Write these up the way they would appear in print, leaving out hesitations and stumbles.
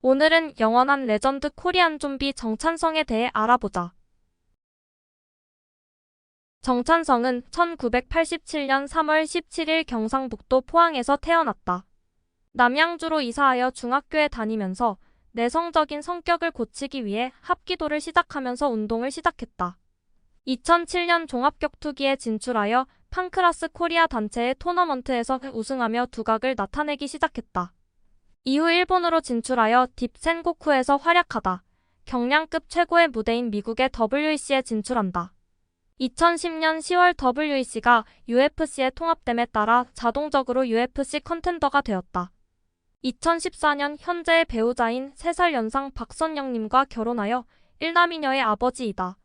오늘은 영원한 레전드 코리안 좀비 정찬성에 대해 알아보자. 정찬성은 1987년 3월 17일 경상북도 포항에서 태어났다. 남양주로 이사하여 중학교에 다니면서 내성적인 성격을 고치기 위해 합기도를 시작하면서 운동을 시작했다. 2007년 종합격투기에 진출하여 판크라스 코리아 단체의 토너먼트에서 우승하며 두각을 나타내기 시작했다. 이후 일본으로 진출하여 딥센고쿠에서 활약하다 경량급 최고의 무대인 미국의 WEC에 진출한다. 2010년 10월 WEC가 UFC에 통합됨에 따라 자동적으로 UFC 컨텐더가 되었다. 2014년 현재의 배우자인 3살 연상 박선영님과 결혼하여 1남이녀의 아버지이다.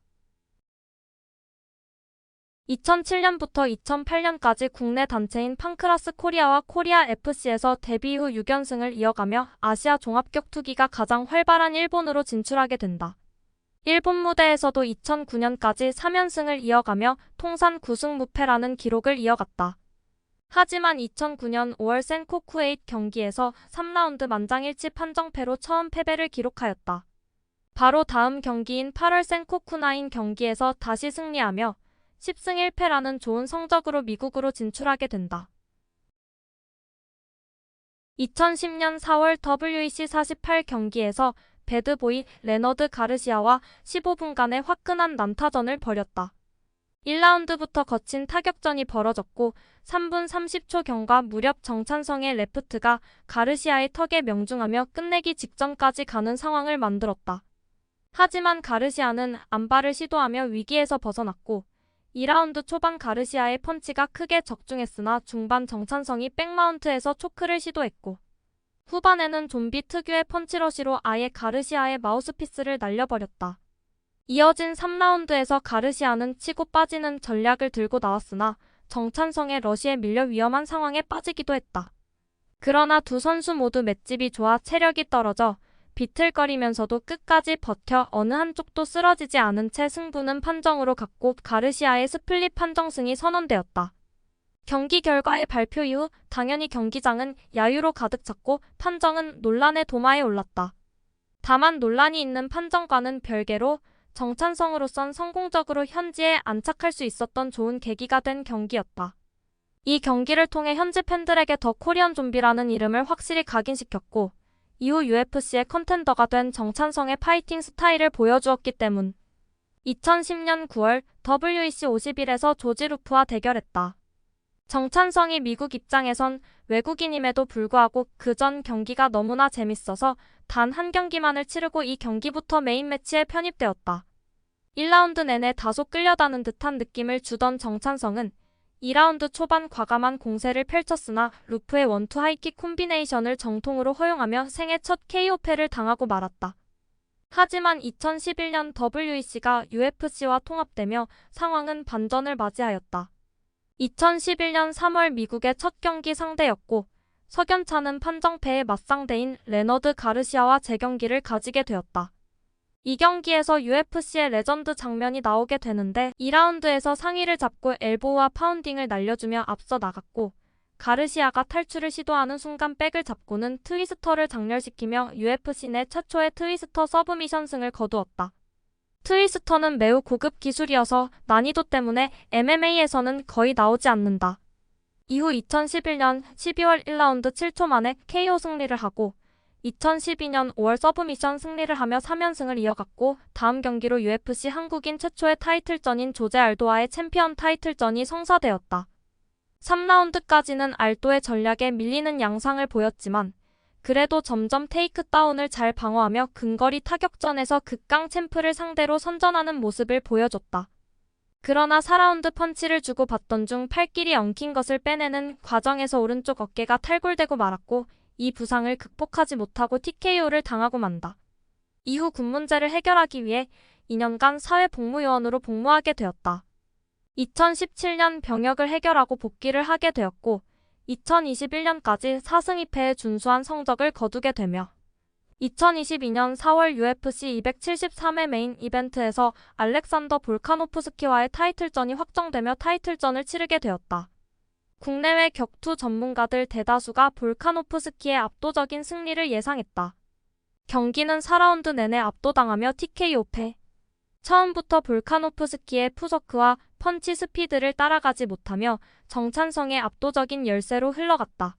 2007년부터 2008년까지 국내 단체인 판크라스 코리아와 코리아 FC에서 데뷔 후 6연승을 이어가며 아시아 종합격투기가 가장 활발한 일본으로 진출하게 된다. 일본 무대에서도 2009년까지 3연승을 이어가며 통산 9승 무패라는 기록을 이어갔다. 하지만 2009년 5월 센코쿠8 경기에서 3라운드 만장일치 판정패로 처음 패배를 기록하였다. 바로 다음 경기인 8월 센코쿠9 경기에서 다시 승리하며 10승 1패라는 좋은 성적으로 미국으로 진출하게 된다. 2010년 4월 WEC 48 경기에서 배드보이 레너드 가르시아와 15분간의 화끈한 난타전을 벌였다. 1라운드부터 거친 타격전이 벌어졌고 3분 30초 경과 무렵 정찬성의 레프트가 가르시아의 턱에 명중하며 끝내기 직전까지 가는 상황을 만들었다. 하지만 가르시아는 안발을 시도하며 위기에서 벗어났고 2라운드 초반 가르시아의 펀치가 크게 적중했으나 중반 정찬성이 백마운트에서 초크를 시도했고 후반에는 좀비 특유의 펀치러시로 아예 가르시아의 마우스피스를 날려버렸다. 이어진 3라운드에서 가르시아는 치고 빠지는 전략을 들고 나왔으나 정찬성의 러시에 밀려 위험한 상황에 빠지기도 했다. 그러나 두 선수 모두 맷집이 좋아 체력이 떨어져 비틀거리면서도 끝까지 버텨 어느 한쪽도 쓰러지지 않은 채 승부는 판정으로 갔고 가르시아의 스플릿 판정승이 선언되었다. 경기 결과의 발표 이후 당연히 경기장은 야유로 가득 찼고 판정은 논란의 도마에 올랐다. 다만 논란이 있는 판정과는 별개로 정찬성으로선 성공적으로 현지에 안착할 수 있었던 좋은 계기가 된 경기였다. 이 경기를 통해 현지 팬들에게 더 코리안 좀비라는 이름을 확실히 각인시켰고 이후 UFC의 컨텐더가 된 정찬성의 파이팅 스타일을 보여주었기 때문. 2010년 9월 WEC 51에서 조지 루프와 대결했다. 정찬성이 미국 입장에선 외국인임에도 불구하고 그전 경기가 너무나 재밌어서 단 한 경기만을 치르고 이 경기부터 메인 매치에 편입되었다. 1라운드 내내 다소 끌려다는 듯한 느낌을 주던 정찬성은 2라운드 초반 과감한 공세를 펼쳤으나 루프의 원투 하이킥 콤비네이션을 정통으로 허용하며 생애 첫 KO패를 당하고 말았다. 하지만 2011년 WEC가 UFC와 통합되며 상황은 반전을 맞이하였다. 2011년 3월 미국의 첫 경기 상대였고 석연찮은 판정패의 맞상대인 레너드 가르시아와 재경기를 가지게 되었다. 이 경기에서 UFC의 레전드 장면이 나오게 되는데 2라운드에서 상의를 잡고 엘보우와 파운딩을 날려주며 앞서 나갔고 가르시아가 탈출을 시도하는 순간 백을 잡고는 트위스터를 장렬시키며 UFC 내 최초의 트위스터 서브미션 승을 거두었다. 트위스터는 매우 고급 기술이어서 난이도 때문에 MMA에서는 거의 나오지 않는다. 이후 2011년 12월 1라운드 7초 만에 KO 승리를 하고 2012년 5월 서브미션 승리를 하며 3연승을 이어갔고 다음 경기로 UFC 한국인 최초의 타이틀전인 조제 알도와의 챔피언 타이틀전이 성사되었다. 3라운드까지는 알도의 전략에 밀리는 양상을 보였지만 그래도 점점 테이크다운을 잘 방어하며 근거리 타격전에서 극강 챔프를 상대로 선전하는 모습을 보여줬다. 그러나 4라운드 펀치를 주고 받던 중 팔길이 엉킨 것을 빼내는 과정에서 오른쪽 어깨가 탈골되고 말았고 이 부상을 극복하지 못하고 TKO를 당하고 만다. 이후 군 문제를 해결하기 위해 2년간 사회복무요원으로 복무하게 되었다. 2017년 병역을 해결하고 복귀를 하게 되었고 2021년까지 4승 2패의 준수한 성적을 거두게 되며 2022년 4월 UFC 273회 메인 이벤트에서 알렉산더 볼카노프스키와의 타이틀전이 확정되며 타이틀전을 치르게 되었다. 국내외 격투 전문가들 대다수가 볼카노프스키의 압도적인 승리를 예상했다. 경기는 4라운드 내내 압도당하며 TKO 패. 처음부터 볼카노프스키의 푸서크와 펀치 스피드를 따라가지 못하며 정찬성의 압도적인 열세로 흘러갔다.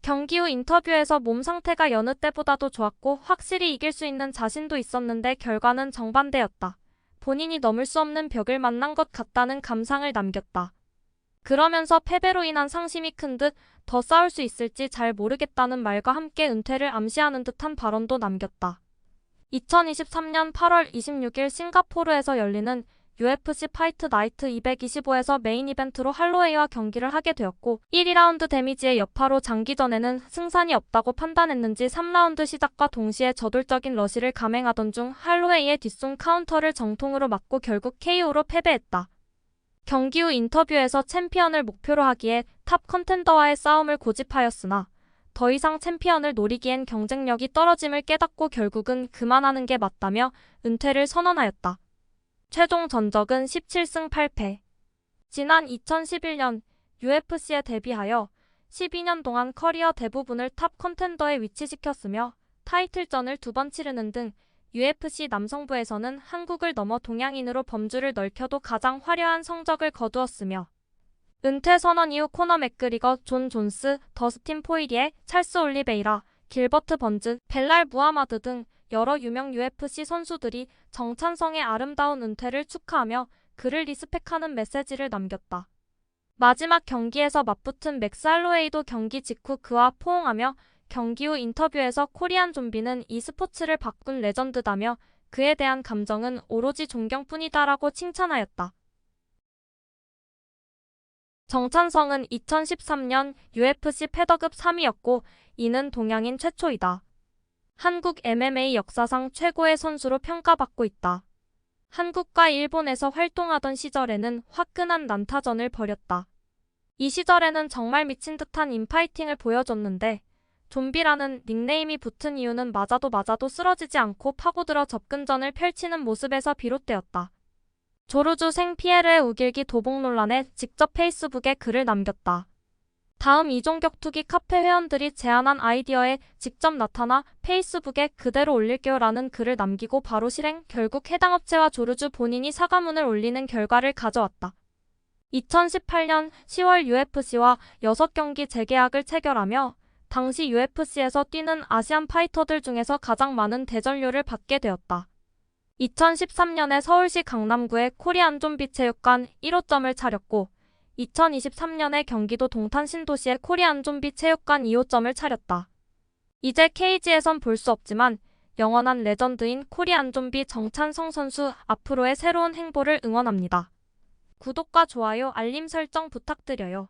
경기 후 인터뷰에서 몸 상태가 여느 때보다도 좋았고 확실히 이길 수 있는 자신도 있었는데 결과는 정반대였다. 본인이 넘을 수 없는 벽을 만난 것 같다는 감상을 남겼다. 그러면서 패배로 인한 상심이 큰 듯 더 싸울 수 있을지 잘 모르겠다는 말과 함께 은퇴를 암시하는 듯한 발언도 남겼다. 2023년 8월 26일 싱가포르에서 열리는 UFC 파이트 나이트 225에서 메인 이벤트로 할로웨이와 경기를 하게 되었고 1, 2라운드 데미지의 여파로 장기전에는 승산이 없다고 판단했는지 3라운드 시작과 동시에 저돌적인 러시를 감행하던 중 할로웨이의 뒷손 카운터를 정통으로 맞고 결국 KO로 패배했다. 경기 후 인터뷰에서 챔피언을 목표로 하기에 탑 컨텐더와의 싸움을 고집하였으나 더 이상 챔피언을 노리기엔 경쟁력이 떨어짐을 깨닫고 결국은 그만하는 게 맞다며 은퇴를 선언하였다. 최종 전적은 17승 8패. 지난 2011년 UFC에 데뷔하여 12년 동안 커리어 대부분을 탑 컨텐더에 위치시켰으며 타이틀전을 2번 치르는 등 UFC 남성부에서는 한국을 넘어 동양인으로 범주를 넓혀도 가장 화려한 성적을 거두었으며 은퇴 선언 이후 코너 맥그리거, 존 존스, 더스틴 포이리에, 찰스 올리베이라, 길버트 번즈, 벨랄 무하마드 등 여러 유명 UFC 선수들이 정찬성의 아름다운 은퇴를 축하하며 그를 리스펙하는 메시지를 남겼다. 마지막 경기에서 맞붙은 맥스 할로웨이도 경기 직후 그와 포옹하며 경기 후 인터뷰에서 코리안 좀비는 이 스포츠를 바꾼 레전드다며 그에 대한 감정은 오로지 존경뿐이다라고 칭찬하였다. 정찬성은 2013년 UFC 패더급 3위였고 이는 동양인 최초이다. 한국 MMA 역사상 최고의 선수로 평가받고 있다. 한국과 일본에서 활동하던 시절에는 화끈한 난타전을 벌였다. 이 시절에는 정말 미친 듯한 인파이팅을 보여줬는데 좀비라는 닉네임이 붙은 이유는 맞아도 쓰러지지 않고 파고들어 접근전을 펼치는 모습에서 비롯되었다. 조르주 생 피에르의 우길기 도복 논란에 직접 페이스북에 글을 남겼다. 다음 이종격투기 카페 회원들이 제안한 아이디어에 직접 나타나 페이스북에 그대로 올릴게요 라는 글을 남기고 바로 실행, 결국 해당 업체와 조르주 본인이 사과문을 올리는 결과를 가져왔다. 2018년 10월 UFC와 6경기 재계약을 체결하며 당시 UFC에서 뛰는 아시안 파이터들 중에서 가장 많은 대전료를 받게 되었다. 2013년에 서울시 강남구에 코리안 좀비 체육관 1호점을 차렸고 2023년에 경기도 동탄 신도시에 코리안 좀비 체육관 2호점을 차렸다. 이제 케이지에선 볼 수 없지만 영원한 레전드인 코리안 좀비 정찬성 선수 앞으로의 새로운 행보를 응원합니다. 구독과 좋아요, 알림 설정 부탁드려요.